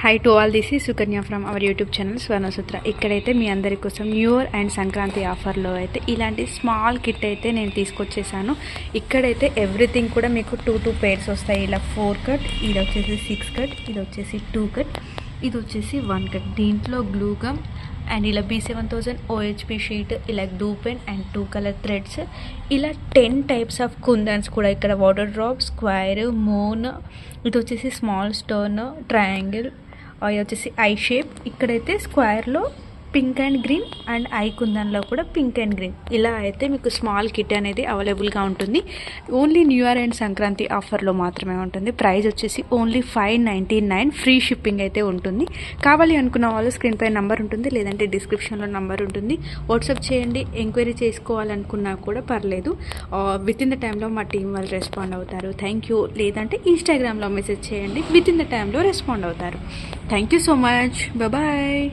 Hi to all, this ఈ Sukanya from our YouTube channel Swarnasutra. ఇక్కడైతే మీ అందరి కోసం న్యూ ఇయర్ అండ్ సంక్రాంతి ఆఫర్లో అయితే ఇలాంటి స్మాల్ కిట్ అయితే నేను తీసుకొచ్చేసాను. ఇక్కడైతే ఎవ్రీథింగ్ కూడా మీకు టూ పేర్స్ వస్తాయి. ఇలా 4 కట్, ఇది వచ్చేసి 6 కట్, ఇది వచ్చేసి 2 కట్, ఇది వచ్చేసి 1 కట్. దీంట్లో గ్లూ గమ్ అండ్ ఇలా B7000 OHP షీట్, ఇలా do pen and 2 colour threads, ఇలా 10 టైప్స్ ఆఫ్ కుందన్స్ కూడా. ఇక్కడ వాటర్ డ్రాప్, స్క్వేర్, మూన్, ఇది వచ్చేసి స్మాల్ స్టోన్, ట్రయాంగిల్, ఇది వచ్చేసి ఐ షేప్. ఇక్కడైతే స్క్వేర్లో pink and green and I కుందన్లో కూడా పింక్ అండ్ గ్రీన్. ఇలా అయితే మీకు స్మాల్ కిట్ అనేది అవైలబుల్గా ఉంటుంది. Only new year and Sankranti ఆఫర్లో మాత్రమే ఉంటుంది. ప్రైస్ వచ్చేసి ఓన్లీ 599, ఫ్రీ షిప్పింగ్ అయితే ఉంటుంది. కావాలి అనుకున్న వాళ్ళు స్క్రీన్ పై నెంబర్ ఉంటుంది, లేదంటే డిస్క్రిప్షన్లో నెంబర్ ఉంటుంది. వాట్సాప్ చేయండి. ఎంక్వైరీ చేసుకోవాలనుకున్నా కూడా పర్లేదు. విత్ ఇన్ ద టైంలో మా టీం వాళ్ళు రెస్పాండ్ అవుతారు. Thank you. లేదంటే ఇన్స్టాగ్రామ్లో మెసేజ్ చేయండి, విత్ ఇన్ ద టైంలో రెస్పాండ్ అవుతారు. Thank you so much. Bye.